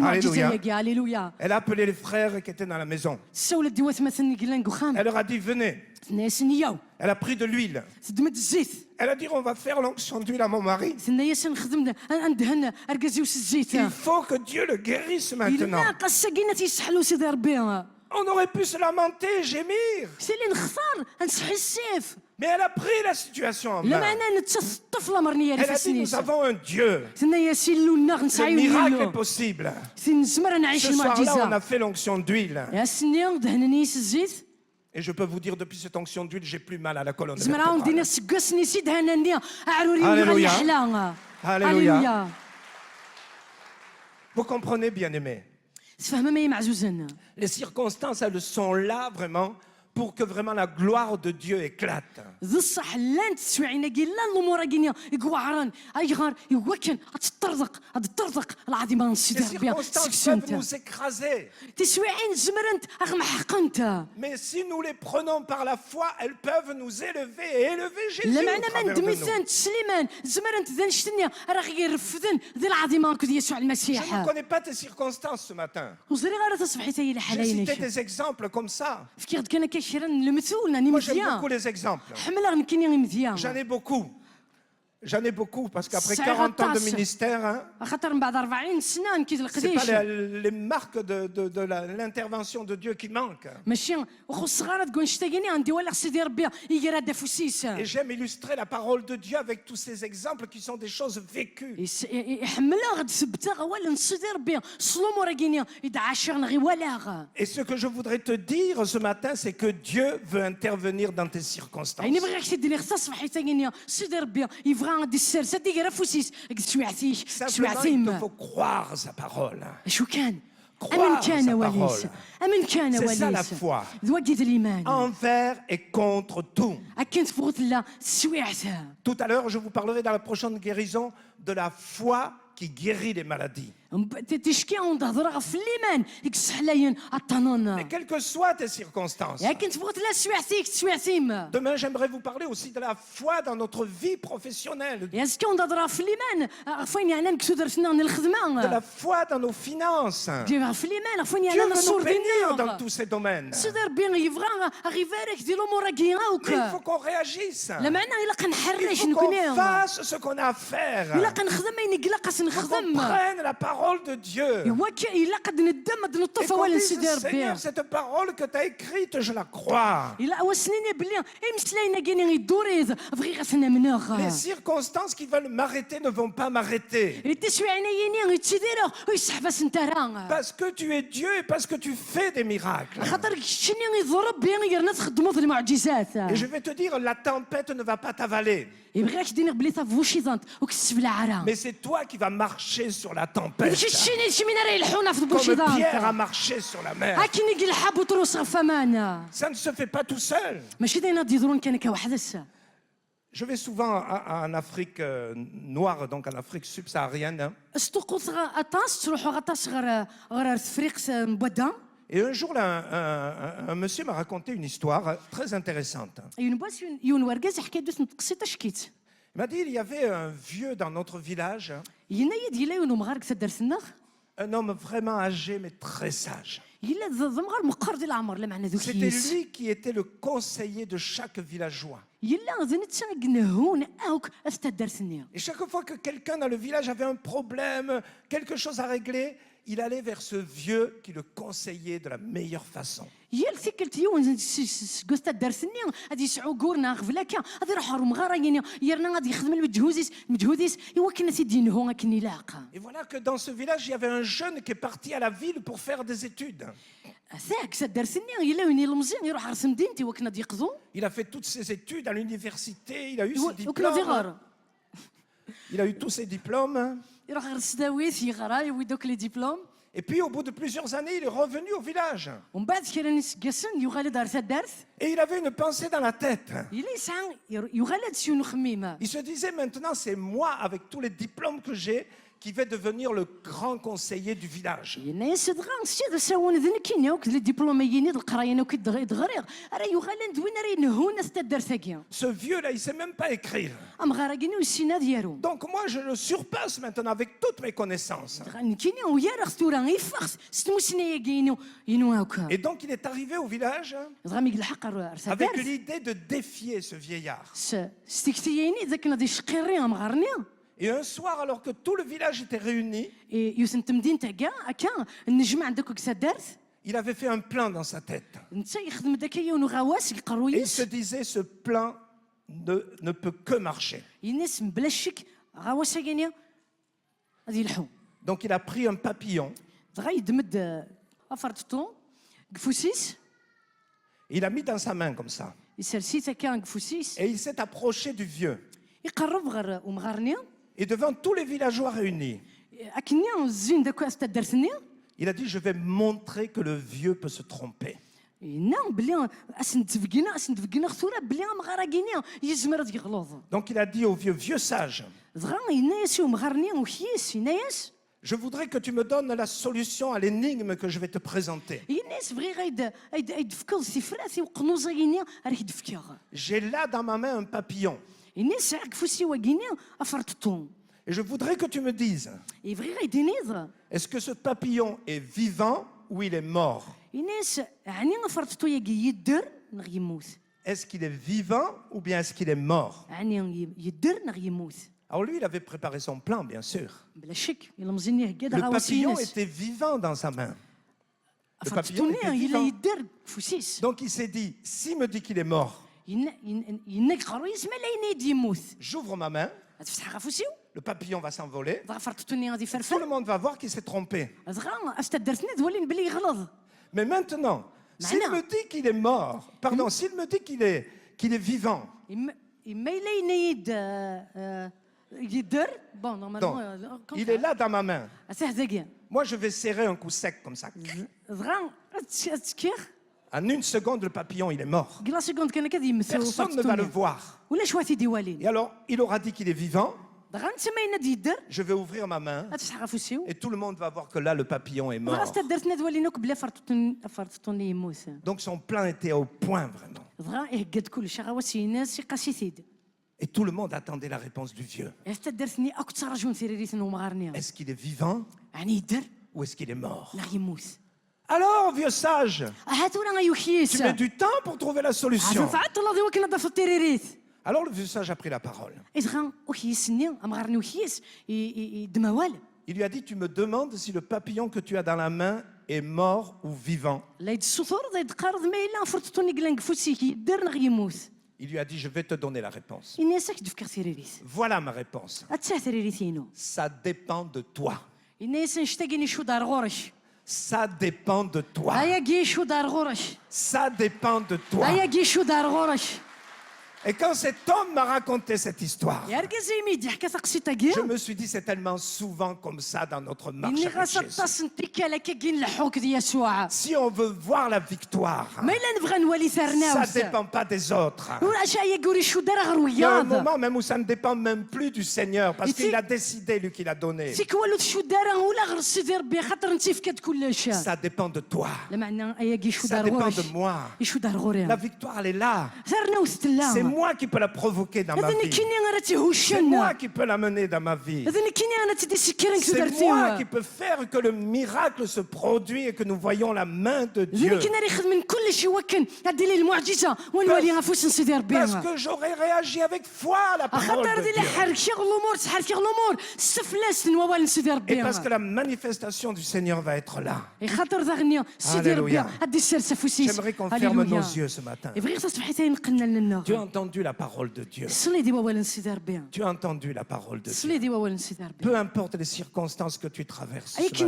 Alléluia. Elle a appelé les frères qui étaient dans la maison. Elle leur a dit, venez. Elle a pris de l'huile. Elle a dit, on va faire l'onction d'huile à mon mari. Il faut que Dieu le guérisse maintenant. On aurait pu se lamenter, gémir. Mais elle a pris la situation en main. Elle a dit, nous avons un Dieu. Le miracle est possible. Ce soir-là, on a fait l'onction d'huile. Et je peux vous dire, depuis cette onction d'huile, j'ai plus mal à la colonne vertébrale. Alléluia. Alléluia. Vous comprenez, bien-aimés? Les circonstances, elles sont là vraiment pour que vraiment la gloire de Dieu éclate. Les circonstances peuvent nous écraser. Mais si nous les prenons par la foi, elles peuvent nous élever et élever Jésus au travers de nous. Je ne connais pas tes circonstances ce matin. J'ai cité des exemples comme ça. Moi, j'aime beaucoup les exemples. J'en ai beaucoup. J'en ai beaucoup parce qu'après 40 ans de ministère, c'est pas les marques de l'intervention de Dieu qui manquent. Et j'aime illustrer la parole de Dieu avec tous ces exemples qui sont des choses vécues. Et ce que je voudrais te dire ce matin, c'est que Dieu veut intervenir dans tes circonstances. Simplement, il te faut croire sa parole. Croire sa parole. C'est ça la foi. Envers et contre tout. Tout à l'heure, je vous parlerai dans la prochaine guérison de la foi qui guérit les maladies. Mais quelles que soient tes circonstances, demain j'aimerais vous parler aussi de la foi dans notre vie professionnelle, de la foi dans nos finances. Dieu veut nous bénir dans tous ces domaines. Il faut qu'on réagisse. Il faut qu'on fasse ce qu'on a à faire. Qu'on prenne la parole de Dieu. Et qu'on dise, Seigneur, cette parole que tu as écrite, je la crois. Les circonstances qui veulent m'arrêter ne vont pas m'arrêter. Parce que tu es Dieu et parce que tu fais des miracles. Et je vais te dire, la tempête ne va pas t'avaler. Mais c'est toi qui vas marcher sur la tempête. Comme Pierre a marché sur la mer. Ça ne se fait pas tout seul. Je vais souvent en Afrique noire, donc en Afrique subsaharienne. Et un jour, là, un monsieur m'a raconté une histoire très intéressante. Il m'a dit il y avait un vieux dans notre village, un homme vraiment âgé mais très sage. C'était lui qui était le conseiller de chaque villageois. Et chaque fois que quelqu'un dans le village avait un problème, quelque chose à régler, il allait vers ce vieux qui le conseillait de la meilleure façon. Et voilà que dans ce village, il y avait un jeune qui est parti à la ville pour faire des études. Il a fait toutes ses études à l'université, il a eu ses diplômes. Il a eu tous ses diplômes. Et puis au bout de plusieurs années, il est revenu au village. Et il avait une pensée dans la tête. Il se disait maintenant, c'est moi avec tous les diplômes que j'ai qui va devenir le grand conseiller du village. Ce vieux-là, il ne sait même pas écrire. Donc moi, je le surpasse maintenant avec toutes mes connaissances. Et donc, il est arrivé au village avec l'idée de défier ce vieillard. Et un soir, alors que tout le village était réuni, il avait fait un plan dans sa tête. Et il se disait, ce plan ne peut que marcher. Donc il a pris un papillon. Il a mis dans sa main comme ça. Et il s'est approché du vieux. Et devant tous les villageois réunis, Il a dit, je vais montrer que le vieux peut se tromper. Donc il a dit au vieux, vieux sage, je voudrais que tu me donnes la solution à l'énigme que je vais te présenter. J'ai là dans ma main un papillon. Et je voudrais que tu me dises, est-ce que ce papillon est vivant ou il est mort? Est-ce qu'il est vivant ou bien est-ce qu'il est mort? Alors lui, il avait préparé son plan, bien sûr. Le papillon était vivant dans sa main. Le papillon était vivant. Donc il s'est dit, s'il me dit qu'il est mort, j'ouvre ma main, le papillon va s'envoler, tout le monde va voir qu'il s'est trompé. Mais maintenant, s'il me dit qu'il est mort, pardon, s'il me dit qu'il est vivant, donc, il est là dans ma main. Moi, je vais serrer un coup sec comme ça. En une seconde, le papillon, il est mort. Personne ne va le voir. Et alors, il aura dit qu'il est vivant. Je vais ouvrir ma main et tout le monde va voir que là, le papillon est mort. Donc son plan était au point, vraiment. Et tout le monde attendait la réponse du vieux. Est-ce qu'il est vivant ou est-ce qu'il est mort? Alors, vieux sage, tu mets du temps pour trouver la solution. Alors le vieux sage a pris la parole. Il lui a dit, tu me demandes si le papillon que tu as dans la main est mort ou vivant. Il lui a dit, je vais te donner la réponse. Voilà ma réponse. Ça dépend de toi. Ça dépend de toi. Ça dépend de toi. Et quand cet homme m'a raconté cette histoire, je me suis dit, c'est tellement souvent comme ça dans notre marche avec Jésus. Si on veut voir la victoire, ça ne dépend pas des autres. Il y a un moment même où ça ne dépend même plus du Seigneur, parce qu'il a décidé, lui, qu'il a donné. Ça dépend de toi. Ça dépend de moi. La victoire, elle est là. C'est moi qui peux la provoquer dans ma vie. C'est moi qui peux la mener dans ma vie. C'est moi qui peux faire que le miracle se produise et que nous voyons la main de Dieu. Parce que j'aurais réagi avec foi à la parole de Dieu. Et parce que la manifestation du Seigneur va être là. Alléluia. J'aimerais qu'on ferme nos yeux ce matin. Tu as entendu la parole de Dieu. Tu as entendu la parole de Dieu. Peu importe les circonstances que tu traverses ce matin.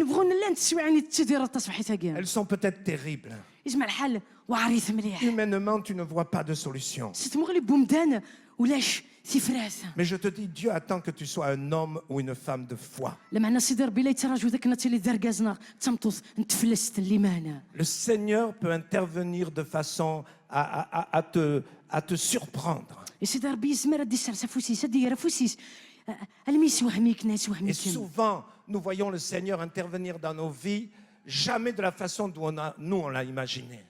Elles sont peut-être terribles. Humainement, tu ne vois pas de solution. Mais je te dis, Dieu attend que tu sois un homme ou une femme de foi. Le Seigneur peut intervenir de façon à te surprendre. Et souvent, nous voyons le Seigneur intervenir dans nos vies, jamais de la façon dont nous on l'a imaginé.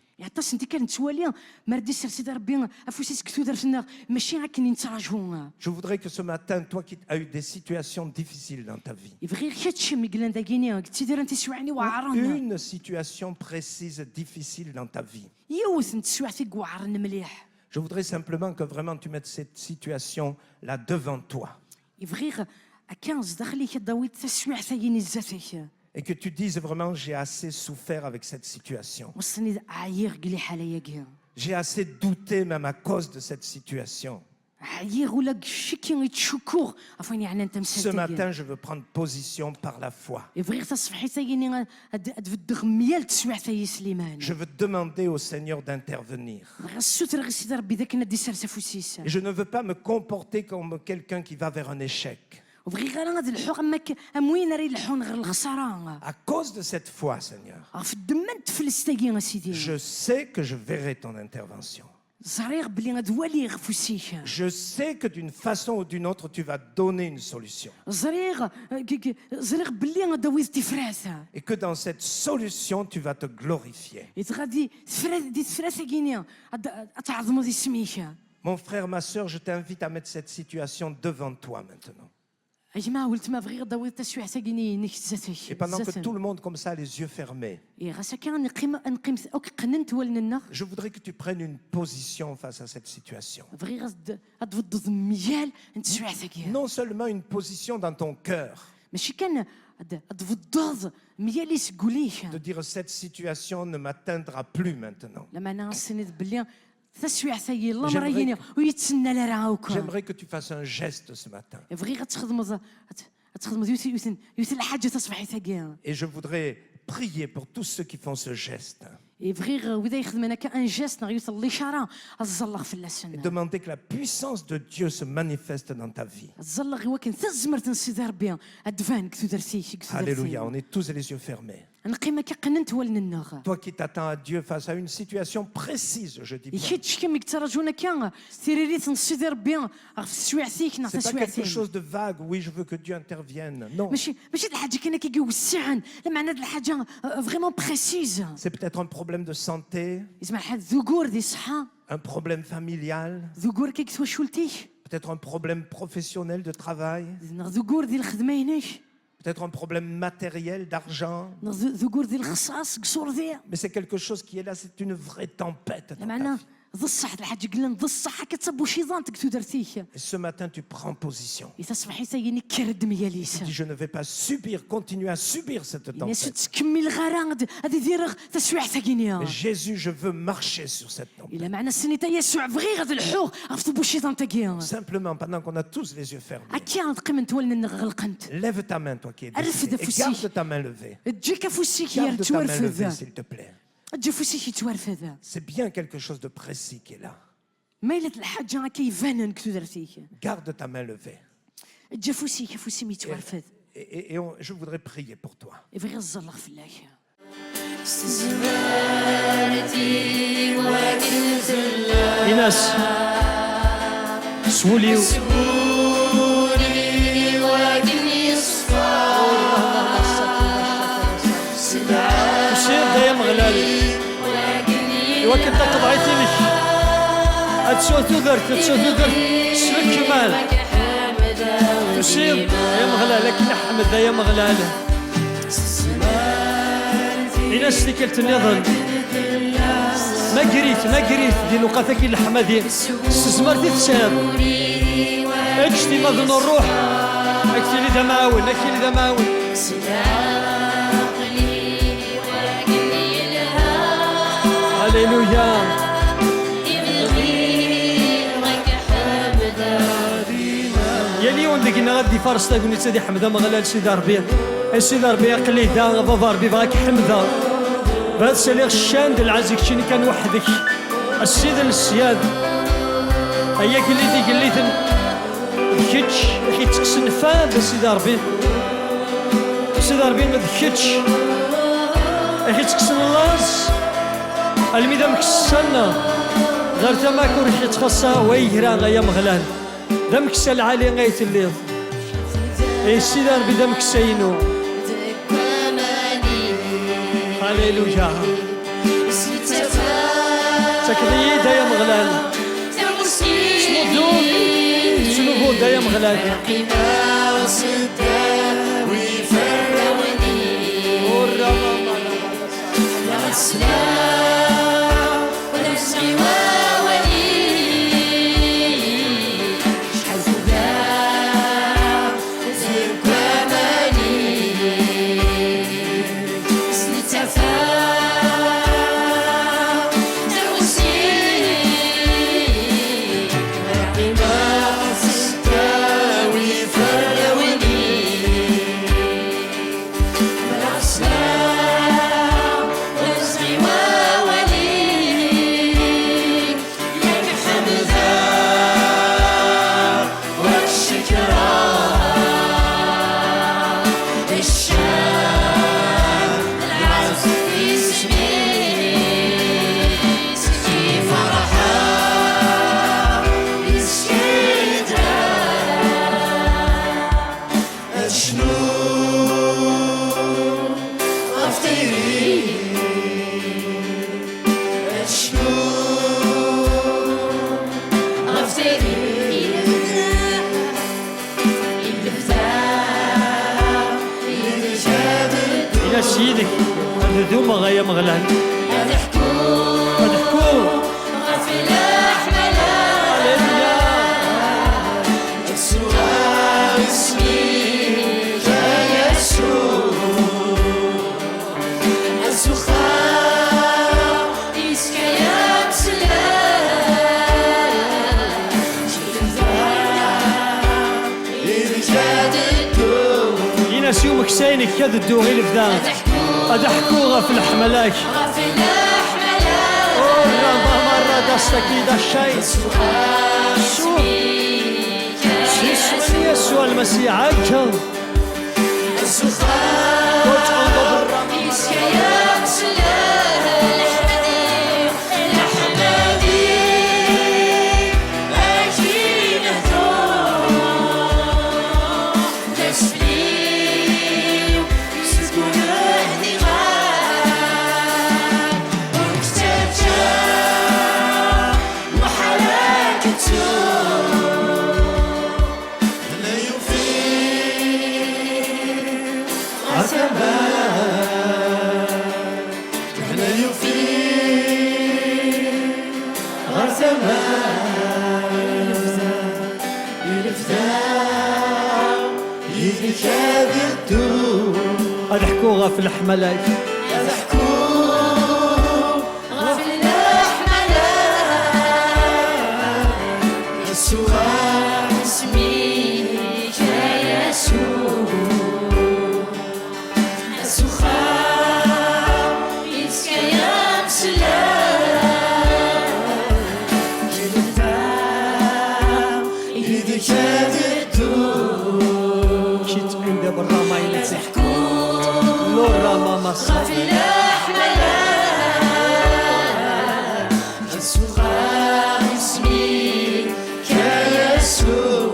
Je voudrais que ce matin, toi qui as eu des situations difficiles dans ta vie, une situation précise difficile dans ta vie, je voudrais simplement que vraiment tu mettes cette situation là devant toi. Et que tu dises vraiment, j'ai assez souffert avec cette situation. J'ai assez douté même à cause de cette situation. Ce matin, je veux prendre position par la foi. Je veux demander au Seigneur d'intervenir. Et je ne veux pas me comporter comme quelqu'un qui va vers un échec. À cause de cette foi, Seigneur, je sais que je verrai ton intervention. Je sais que d'une façon ou d'une autre, tu vas donner une solution. Et que dans cette solution, tu vas te glorifier. Mon frère, ma soeur, je t'invite à mettre cette situation devant toi maintenant. Et pendant que tout le monde comme ça, les yeux fermés, je voudrais que tu prennes une position face à cette situation. Non seulement une position dans ton cœur, de dire cette situation ne m'atteindra plus maintenant. J'aimerais que tu fasses un geste ce matin. Et je voudrais prier pour tous ceux qui font ce geste. Et demander que la puissance de Dieu se manifeste dans ta vie. Alléluia, on est tous les yeux fermés. Toi qui t'attends à Dieu face à une situation précise, je dis bien. C'est pas quelque chose de vague, oui, je veux que Dieu intervienne. Non. C'est peut-être un problème de santé, un problème familial, peut-être un problème professionnel de travail, peut-être un problème matériel, d'argent. Mais c'est quelque chose qui est là, c'est une vraie tempête dans ta vie. Et ce matin, tu prends position. Tu dis, je ne vais pas continuer à subir cette tempête. Mais Jésus, je veux marcher sur cette tempête. Simplement, pendant qu'on a tous les yeux fermés, lève ta main, toi qui es décidé, et garde ta main levée. Garde ta main levée, s'il te plaît. C'est bien quelque chose de précis qui est là. Garde ta main levée. Et je voudrais prier pour toi. Inès, سوليو وشير دايم غلالي وكنت قضيتي لك هتشوفوا درت شرك كمال وشير دايم غلالي لكن احمد دايم غلالي إناش تكلت النظر ما قريت دي نقاطك الحمدي استثمرتي تشاب اجتي مظن الروح اكتي لي دماون هاليلويا يا ليون دقنا غادي فرصة قلت سيدي حمده ما غلال سيدي ربي سيدي ربي قلي دا بابا ربي بغاك حمده بهاد سالي الشاند العزيك شيني كان وحدك السيد السياد هيا قليتن كيتش اخي تكسن فاد سيدي ربي ما ذكتش اخي تكسن اللاز الميدا مكسنا غير تماك وريحي تخصها ويهرا غيا مغلان دا مكسا العالي غايت الليض اي سيدي ربي دا مكساينو هاليلويا تكذي دايا مغلال شنو هو دايا مغلال سيدك هذا دوما غاية مغلان أضحكو غفلة حملة يسوع اسمك يسوع السخاء اسك يا مسلام إذ جاد الدور يناس يومك ساينك كذا الدوغي الفدان أضحكو غفل حملاك مرة دستك إذا الشيء يسوع يسوع المسيح عجل السخاء اسك يا مسلام لحمدي أكيد هدوء تسليم سكون أهدي غاب وكتبتا وحلاكته لا يفيد عتبا لا يفيد عتبا يذكى بالدور أضحكو غفل حملاك أضحكو غفل الأحملة يسوع اسمك يسوع السخاء اسك يا مسلام يذكى بالدور شيت عند بالراما ينتي أضحكو لو الراما ما غفل صار الأحملة السخاء اسمك يسوع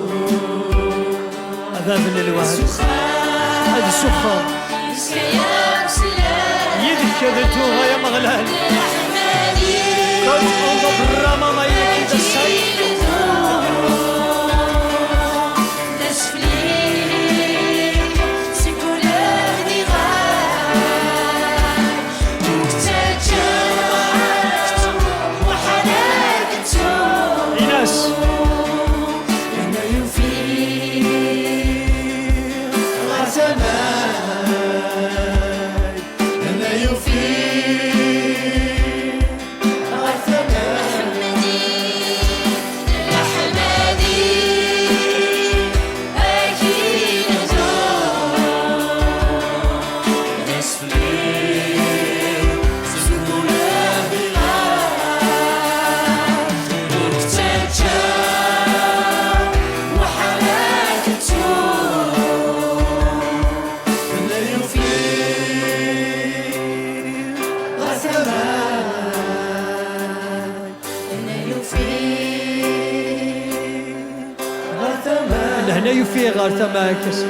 هذا من الوهد السخاء هذا السخاء اسك يا مسلام يدك كذا الدوغا يا مغلان لحمدي كنت انظر بالراما ما ينتي السيد إيناس هنا يفي غار تماكس